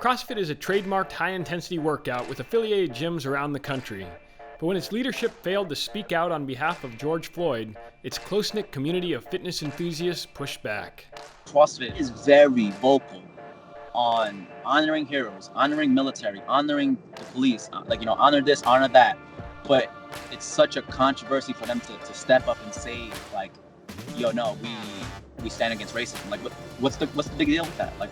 CrossFit is a trademarked high-intensity workout with affiliated gyms around the country. But when its leadership failed to speak out on behalf of George Floyd, its close-knit community of fitness enthusiasts pushed back. CrossFit is very vocal on honoring heroes, honoring military, honoring the police, honor this, honor that. But it's such a controversy for them to step up and say, like, yo, no, we stand against racism. Like, what's the big deal with that? Like,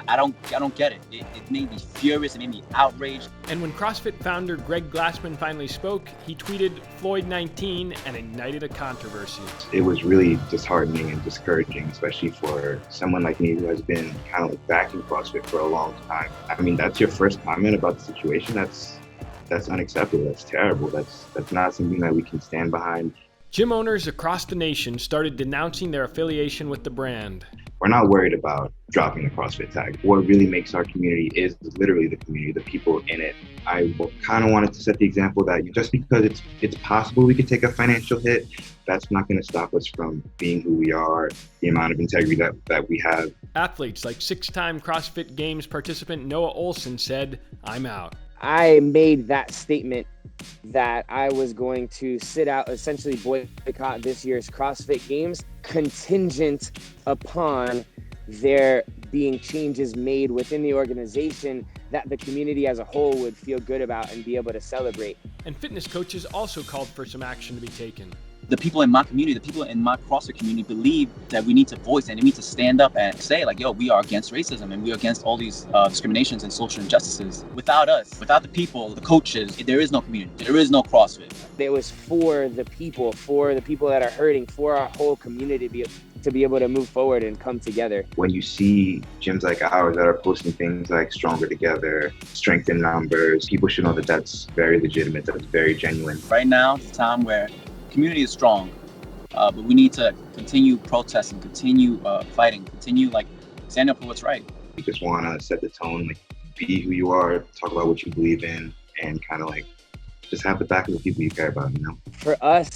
I don't get it. It made me furious. It made me outraged. And when CrossFit founder Greg Glassman finally spoke, he tweeted Floyd 19 and ignited a controversy. It was really disheartening and discouraging, especially for someone like me who has been kind of like backing CrossFit for a long time. I mean, that's your first comment about the situation. That's unacceptable. That's terrible. That's not something that we can stand behind. Gym owners across the nation started denouncing their affiliation with the brand. We're not worried about dropping the CrossFit tag. What really makes our community is literally the community, the people in it. I kind of wanted to set the example that just because it's possible we could take a financial hit, that's not going to stop us from being who we are, the amount of integrity that we have. Athletes like six-time CrossFit Games participant Noah Olson said, "I'm out." I made that statement that I was going to sit out, essentially boycott this year's CrossFit Games, contingent upon there being changes made within the organization that the community as a whole would feel good about and be able to celebrate. And fitness coaches also called for some action to be taken. The people in my community, the people in my CrossFit community believe that we need to voice and we need to stand up and say, like, yo, we are against racism and we are against all these discriminations and social injustices. Without us, without the people, the coaches, there is no community, there is no CrossFit. It was for the people that are hurting, for our whole community to be able to move forward and come together. When you see gyms like ours that are posting things like Stronger Together, Strength in Numbers, people should know that that's very legitimate, that's very genuine. Right now, it's a time where community is strong, but we need to continue protesting, continue fighting, continue standing up for what's right. We just want to set the tone, be who you are, talk about what you believe in, and kind of just have the back of the people you care about, For us,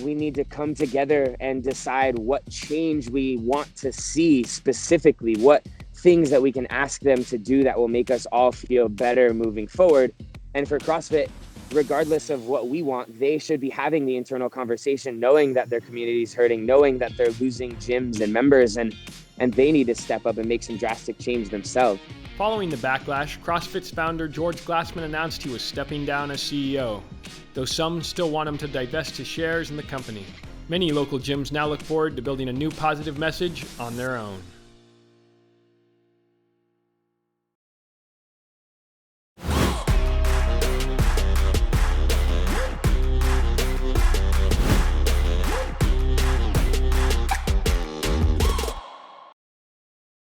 we need to come together and decide what change we want to see specifically, what things that we can ask them to do that will make us all feel better moving forward. And for CrossFit, regardless of what we want, they should be having the internal conversation, knowing that their community is hurting, knowing that they're losing gyms and members, and they need to step up and make some drastic change themselves. Following the backlash, CrossFit's founder George Glassman announced he was stepping down as CEO, though some still want him to divest his shares in the company. Many local gyms now look forward to building a new positive message on their own.